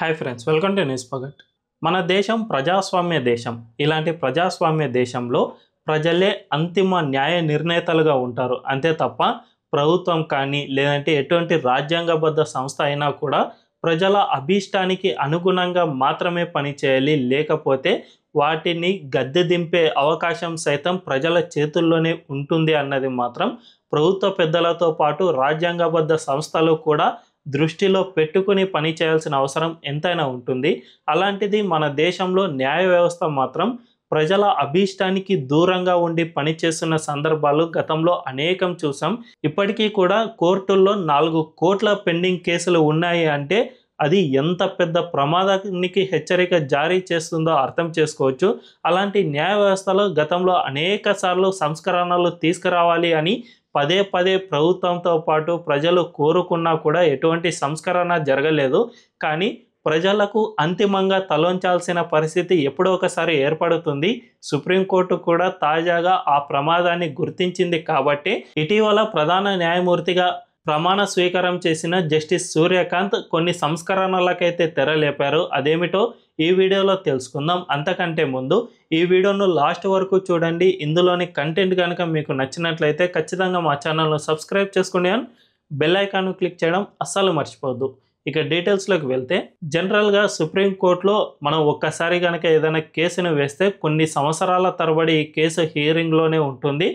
Hi friends, welcome to news పగట్. మన దేశం ప్రజాస్వామ్య దేశం. ఇలాంటి ప్రజాస్వామ్య దేశంలో ప్రజలే అంతిమ న్యాయ నిర్ణేతలుగా ఉంటారు. అంతే తప్ప ప్రభుత్వం కానీ లేదంటే ఎటువంటి రాజ్యాంగబద్ధ సంస్థ అయినా కూడా ప్రజల అభీష్టానికి అనుగుణంగా మాత్రమే పనిచేయాలి. లేకపోతే వాటిని గద్దె దింపే అవకాశం సైతం ప్రజల చేతుల్లోనే ఉంటుంది అన్నది మాత్రం ప్రభుత్వ పెద్దలతో పాటు రాజ్యాంగబద్ధ సంస్థలు కూడా దృష్టిలో పెట్టుకుని పని చేయాల్సిన అవసరం ఎంతైనా ఉంటుంది. అలాంటిది మన దేశంలో న్యాయ వ్యవస్థ మాత్రం ప్రజల అభీష్టానికి దూరంగా ఉండి పనిచేస్తున్న సందర్భాలు గతంలో అనేకం చూసాం. ఇప్పటికీ కూడా కోర్టుల్లో 4 కోట్ల పెండింగ్ కేసులు ఉన్నాయి అంటే అది ఎంత పెద్ద ప్రమాదానికి హెచ్చరిక జారీ చేస్తుందో అర్థం చేసుకోవచ్చు. అలాంటి న్యాయ వ్యవస్థలో గతంలో అనేక సార్లు సంస్కరణలు తీసుకురావాలి అని పదే పదే ప్రభుత్వంతో పాటు ప్రజలు కోరుకున్నా కూడా ఎటువంటి సంస్కరణ జరగలేదు. కానీ ప్రజలకు అంతిమంగా తలొంచాల్సిన పరిస్థితి ఎప్పుడో ఒకసారి ఏర్పడుతుంది. సుప్రీంకోర్టు కూడా తాజాగా ఆ ప్రమాదాన్ని గుర్తించింది. కాబట్టి ఇటీవల ప్రధాన న్యాయమూర్తిగా ప్రమాణ స్వీకారం చేసిన జస్టిస్ సూర్యకాంత్ కొన్ని సంస్కరణలకైతే తెరలేపారు. అదేమిటో ఈ వీడియోలో తెలుసుకుందాం. అంతకంటే ముందు ఈ వీడియోను లాస్ట్ వరకు చూడండి. ఇందులోని కంటెంట్ కనుక మీకు నచ్చినట్లయితే ఖచ్చితంగా మా ఛానల్ను సబ్స్క్రైబ్ చేసుకోండి అని బెల్ ఐకాన్ను క్లిక్ చేయడం అస్సలు మర్చిపోవద్దు. ఇక డీటెయిల్స్లోకి వెళ్తే, జనరల్గా సుప్రీంకోర్టులో మనం ఒక్కసారి కనుక ఏదైనా కేసును వేస్తే కొన్ని సంవత్సరాల తరబడి ఈ కేసు హియరింగ్లోనే ఉంటుంది.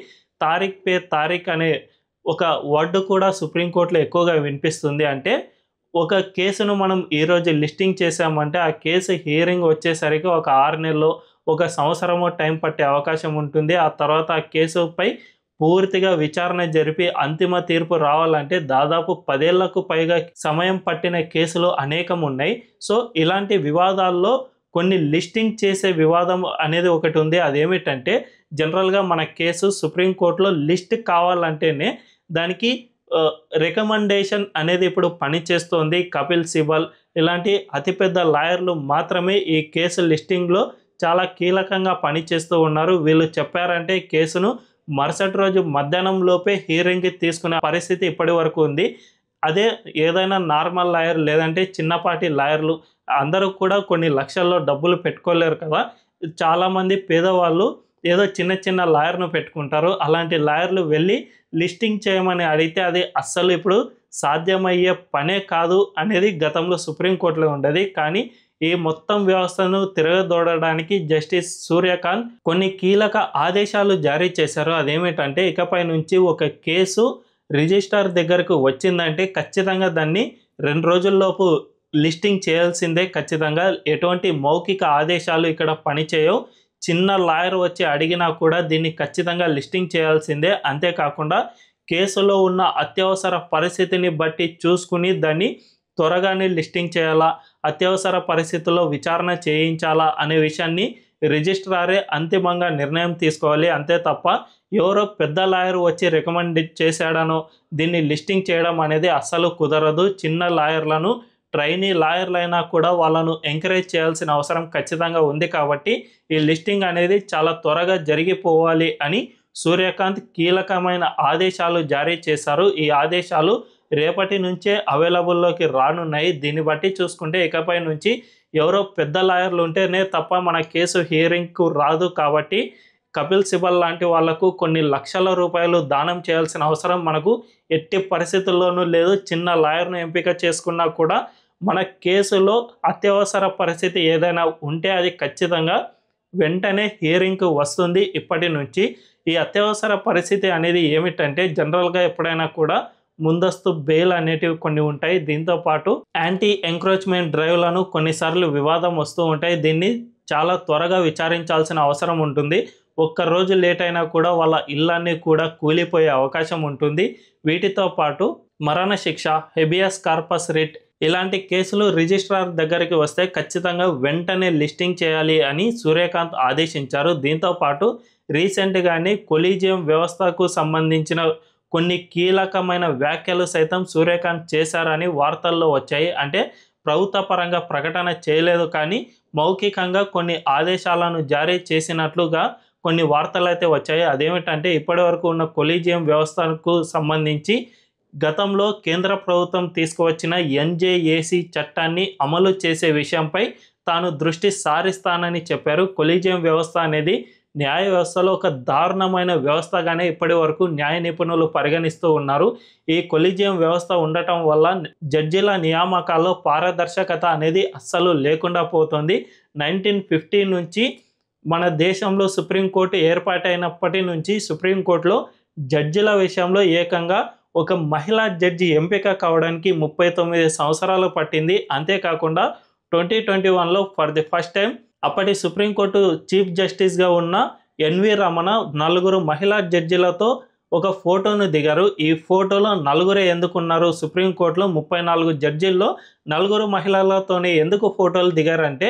తారీఖ్ పే తారీఖ్ అనే ఒక వర్డ్ కూడా సుప్రీంకోర్టులో ఎక్కువగా వినిపిస్తుంది. అంటే ఒక కేసును మనం ఈరోజు లిస్టింగ్ చేసామంటే ఆ కేసు హియరింగ్ వచ్చేసరికి ఒక 6 నెలలు 1 సంవత్సరమో టైం పట్టే అవకాశం ఉంటుంది. ఆ తర్వాత ఆ కేసుపై పూర్తిగా విచారణ జరిపి అంతిమ తీర్పు రావాలంటే దాదాపు 10 ఏళ్లకు పైగా సమయం పట్టిన కేసులు అనేకం ఉన్నాయి. సో ఇలాంటి వివాదాల్లో కొన్ని లిస్టింగ్ చేసే వివాదం అనేది ఒకటి ఉంది. అదేమిటంటే, జనరల్గా మన కేసు సుప్రీంకోర్టులో లిస్ట్ కావాలంటేనే దానికి రికమెండేషన్ అనేది ఇప్పుడు పనిచేస్తోంది. కపిల్ సిబల్ ఇలాంటి అతిపెద్ద లాయర్లు మాత్రమే ఈ కేసు లిస్టింగ్లో చాలా కీలకంగా పనిచేస్తూ ఉన్నారు. వీళ్ళు చెప్పారంటే కేసును మరుసటి రోజు మధ్యాహ్నం లోపే హియరింగ్కి తీసుకునే పరిస్థితి ఇప్పటి వరకు ఉంది. అదే ఏదైనా నార్మల్ లాయర్ లేదంటే చిన్నపాటి లాయర్లు అందరూ కూడా కొన్ని లక్షల్లో డబ్బులు పెట్టుకోలేరు కదా. చాలామంది పేదవాళ్ళు ఏదో చిన్న చిన్న లాయర్ను పెట్టుకుంటారు. అలాంటి లాయర్లు వెళ్ళి లిస్టింగ్ చేయమని అడిగితే అది అస్సలు ఇప్పుడు సాధ్యమయ్యే పనే కాదు అనేది గతంలో సుప్రీంకోర్టులో ఉండేది. కానీ ఈ మొత్తం వ్యవస్థను తిరగదోడడానికి జస్టిస్ సూర్యకాంత్ కొన్ని కీలక ఆదేశాలు జారీ చేశారు. అదేమిటంటే, ఇకపై నుంచి ఒక కేసు రిజిస్ట్రార్ దగ్గరకు వచ్చిందంటే ఖచ్చితంగా దాన్ని 2 రోజుల్లోపు లిస్టింగ్ చేయాల్సిందే. ఖచ్చితంగా ఎటువంటి మౌఖిక ఆదేశాలు ఇక్కడ పనిచేయవు. చిన్న లాయర్ వచ్చి అడిగినా కూడా దీన్ని ఖచ్చితంగా లిస్టింగ్ చేయాల్సిందే. అంతేకాకుండా కేసులో ఉన్న అత్యవసర పరిస్థితిని బట్టి చూసుకుని దాన్ని త్వరగానే లిస్టింగ్ చేయాలా, అత్యవసర పరిస్థితుల్లో విచారణ చేయించాలా అనే విషయాన్ని రిజిస్ట్రారే అంతిమంగా నిర్ణయం తీసుకోవాలి. అంతే తప్ప ఎవరో పెద్ద లాయర్ వచ్చి రికమెండ్ చేశాడనో దీన్ని లిస్టింగ్ చేయడం అనేది అస్సలు కుదరదు. చిన్న లాయర్లను, ట్రైనీ లాయర్లైనా కూడా వాళ్ళను ఎంకరేజ్ చేయాల్సిన అవసరం ఖచ్చితంగా ఉంది. కాబట్టి ఈ లిస్టింగ్ అనేది చాలా త్వరగా జరిగిపోవాలి అని సూర్యకాంత్ కీలకమైన ఆదేశాలు జారీ చేశారు. ఈ ఆదేశాలు రేపటి నుంచే అవైలబుల్లోకి రానున్నాయి. దీన్ని బట్టి చూసుకుంటే ఇకపై నుంచి ఎవరో పెద్ద లాయర్లు ఉంటేనే తప్ప మన కేసు హియరింగ్కు రాదు. కాబట్టి కపిల్ సిబల్ లాంటి వాళ్లకు కొన్ని లక్షల రూపాయలు దానం చేయాల్సిన అవసరం మనకు ఎట్టి పరిస్థితుల్లోనూ లేదు. చిన్న లాయర్ను ఎంపిక చేసుకున్నా కూడా మన కేసులో అత్యవసర పరిస్థితి ఏదైనా ఉంటే అది ఖచ్చితంగా వెంటనే హియరింగ్కు వస్తుంది. ఇప్పటి నుంచి ఈ అత్యవసర పరిస్థితి అనేది ఏమిటంటే, జనరల్గా ఎప్పుడైనా కూడా ముందస్తు బెయిల్ అనేటివి కొన్ని ఉంటాయి. దీంతోపాటు యాంటీ ఎంక్రోచ్మెంట్ డ్రైవ్లను కొన్నిసార్లు వివాదం వస్తూ ఉంటాయి. దీన్ని చాలా త్వరగా విచారించాల్సిన అవసరం ఉంటుంది. 1 రోజు లేట్ అయినా కూడా వాళ్ళ ఇళ్ళన్నీ కూడా కూలిపోయే అవకాశం ఉంటుంది. వీటితో పాటు మరణశిక్ష, హెబియస్ కార్పస్ రిట్ ఇలాంటి కేసులు రిజిస్ట్రార్ దగ్గరికి వస్తే ఖచ్చితంగా వెంటనే లిస్టింగ్ చేయాలి అని సూర్యకాంత్ ఆదేశించారు. దీంతోపాటు రీసెంట్గానే కొలీజియం వ్యవస్థకు సంబంధించిన కొన్ని కీలకమైన వ్యాఖ్యలు సైతం సూర్యకాంత్ చేశారని వార్తల్లో వచ్చాయి. అంటే ప్రభుత్వ పరంగా ప్రకటన చేయలేదు, కానీ మౌఖికంగా కొన్ని ఆదేశాలను జారీ చేసినట్లుగా కొన్ని వార్తలు అయితే వచ్చాయి. అదేమిటంటే, ఇప్పటి వరకు ఉన్న కొలీజియం వ్యవస్థకు సంబంధించి గతంలో కేంద్ర ప్రభుత్వం తీసుకువచ్చిన ఎన్జేఏసీ చట్టాన్ని అమలు చేసే విషయంపై తాను దృష్టి సారిస్తానని చెప్పారు. కొలీజియం వ్యవస్థ అనేది న్యాయ వ్యవస్థలో ఒక దారుణమైన వ్యవస్థగానే ఇప్పటి వరకు న్యాయ నిపుణులు పరిగణిస్తూ ఉన్నారు. ఈ కొలీజియం వ్యవస్థ ఉండటం వల్ల జడ్జిల నియామకాల్లో పారదర్శకత అనేది అస్సలు లేకుండా పోతుంది. 1950 నుంచి మన దేశంలో సుప్రీంకోర్టు ఏర్పాటైనప్పటి నుంచి సుప్రీంకోర్టులో జడ్జిల విషయంలో ఏకంగా ఒక మహిళా జడ్జి ఎంపిక కావడానికి 39 సంవత్సరాలు పట్టింది. అంతేకాకుండా 2021లో ఫర్ ది ఫస్ట్ టైం అప్పటి సుప్రీంకోర్టు చీఫ్ జస్టిస్గా ఉన్న ఎన్వి రమణ 4 మహిళా జడ్జిలతో ఒక ఫోటోను దిగారు. ఈ ఫోటోలో నలుగురే ఎందుకున్నారు? సుప్రీంకోర్టులో 34 జడ్జిల్లో 4 మహిళలతోనే ఎందుకు ఫోటోలు దిగారంటే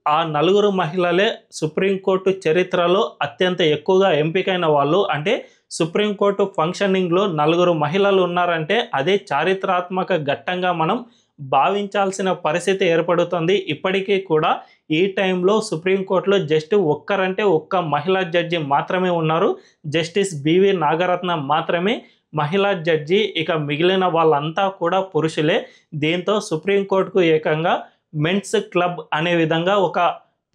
ఆ 4 మహిళలే సుప్రీంకోర్టు చరిత్రలో అత్యంత ఎక్కువగా ఎంపికైన వాళ్ళు. అంటే సుప్రీంకోర్టు ఫంక్షనింగ్లో 4 మహిళలు ఉన్నారంటే అదే చారిత్రాత్మక ఘట్టంగా మనం భావించాల్సిన పరిస్థితి ఏర్పడుతుంది. ఇప్పటికీ కూడా ఈ టైంలో సుప్రీంకోర్టులో జస్ట్ ఒక్క మహిళా జడ్జి మాత్రమే ఉన్నారు. జస్టిస్ బివి నాగరత్న మాత్రమే మహిళా జడ్జి. ఇక మిగిలిన వాళ్ళంతా కూడా పురుషులే. దీంతో సుప్రీంకోర్టుకు ఏకంగా మెన్స్ క్లబ్ అనే విధంగా ఒక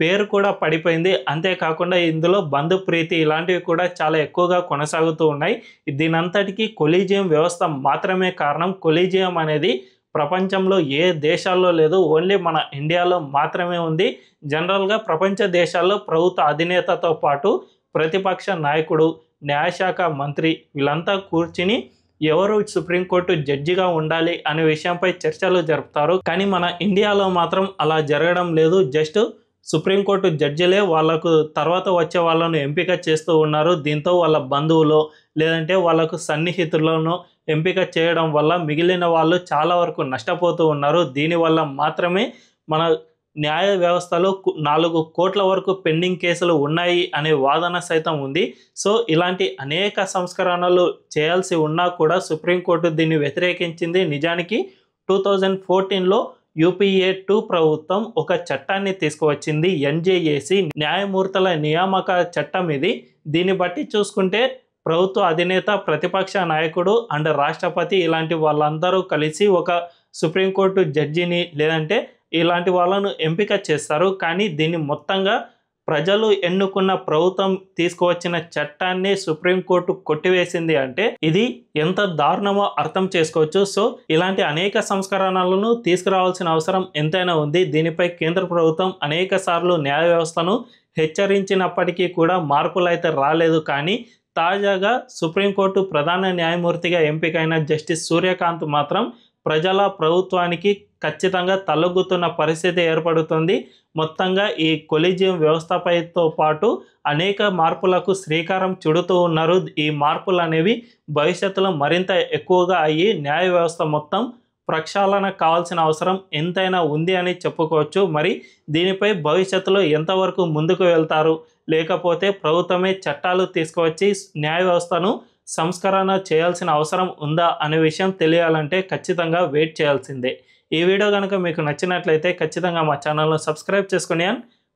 పేరు కూడా పడిపోయింది. అంతేకాకుండా ఇందులో బంధుప్రీతి ఇలాంటివి కూడా చాలా ఎక్కువగా కొనసాగుతూ ఉన్నాయి. దీనంతటికీ కొలీజియం వ్యవస్థ మాత్రమే కారణం. కొలీజియం అనేది ప్రపంచంలో ఏ దేశాల్లో లేదు, ఓన్లీ మన ఇండియాలో మాత్రమే ఉంది. జనరల్గా ప్రపంచ దేశాల్లో ప్రభుత్వ అధినేతతో పాటు ప్రతిపక్ష నాయకుడు, న్యాయశాఖ మంత్రి వీళ్ళంతా కూర్చుని ఎవరు సుప్రీంకోర్టు జడ్జిగా ఉండాలి అనే విషయంపై చర్చలు జరుపుతారు. కానీ మన ఇండియాలో మాత్రం అలా జరగడం లేదు. జస్ట్ సుప్రీంకోర్టు జడ్జిలే వాళ్ళకు తర్వాత వచ్చే వాళ్ళను ఎంపిక చేస్తూ ఉన్నారు. దీంతో వాళ్ళ బంధువులో లేదంటే వాళ్ళకు సన్నిహితులను ఎంపిక చేయడం వల్ల మిగిలిన వాళ్ళు చాలా వరకు నష్టపోతూ ఉన్నారు. దీనివల్ల మాత్రమే మన న్యాయ వ్యవస్థలో 4 కోట్ల వరకు పెండింగ్ కేసులు ఉన్నాయి అనే వాదన సైతం ఉంది. సో ఇలాంటి అనేక సంస్కరణలు చేయాల్సి ఉన్నా కూడా సుప్రీంకోర్టు దీన్ని వ్యతిరేకించింది. నిజానికి 2014లో యూపీఏ 2 ప్రభుత్వం ఒక చట్టాన్ని తీసుకువచ్చింది, ఎన్జేఏసీ న్యాయమూర్తుల నియామక చట్టం ఇది. దీన్ని బట్టి చూసుకుంటే ప్రభుత్వ అధినేత, ప్రతిపక్ష నాయకుడు అండ్ రాష్ట్రపతి ఇలాంటి వాళ్ళందరూ కలిసి ఒక సుప్రీంకోర్టు జడ్జిని లేదంటే ఇలాంటి వాళ్ళను ఎంపిక చేస్తారు. కానీ దీన్ని మొత్తంగా ప్రజలు ఎన్నుకున్న ప్రభుత్వం తీసుకువచ్చిన చట్టాన్ని సుప్రీంకోర్టు కొట్టివేసింది అంటే ఇది ఎంత దారుణమో అర్థం చేసుకోవచ్చు. సో ఇలాంటి అనేక సంస్కరణలను తీసుకురావాల్సిన అవసరం ఎంతైనా ఉంది. దీనిపై కేంద్ర ప్రభుత్వం అనేక సార్లు న్యాయ వ్యవస్థను హెచ్చరించినప్పటికీ కూడా మార్పులు అయితే రాలేదు. కానీ తాజాగా సుప్రీంకోర్టు ప్రధాన న్యాయమూర్తిగా ఎంపికైన జస్టిస్ సూర్యకాంత్ మాత్రం ప్రజల ప్రభుత్వానికి ఖచ్చితంగా తలొగ్గుతున్న పరిస్థితి ఏర్పడుతుంది. మొత్తంగా ఈ కొలీజియం వ్యవస్థపైతో పాటు అనేక మార్పులకు శ్రీకారం చుడుతూ ఉన్నారు. ఈ మార్పులు అనేవి భవిష్యత్తులో మరింత ఎక్కువగా అయ్యి న్యాయ వ్యవస్థ మొత్తం ప్రక్షాళన కావాల్సిన అవసరం ఎంతైనా ఉంది అని చెప్పుకోవచ్చు. మరి దీనిపై భవిష్యత్తులో ఎంతవరకు ముందుకు వెళ్తారు, లేకపోతే ప్రభుత్వమే చట్టాలు తీసుకువచ్చి న్యాయ వ్యవస్థను సంస్కరణ చేయాల్సిన అవసరం ఉందా అనే విషయం తెలియాలంటే ఖచ్చితంగా వెయిట్ చేయాల్సిందే. ఈ వీడియో కనుక మీకు నచ్చినట్లయితే ఖచ్చితంగా మా ఛానల్ను సబ్స్క్రైబ్ చేసుకుని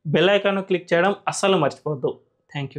బెల్ ఐకాన్ను క్లిక్ చేయడం అస్సలు మర్చిపోవద్దు. Thank you.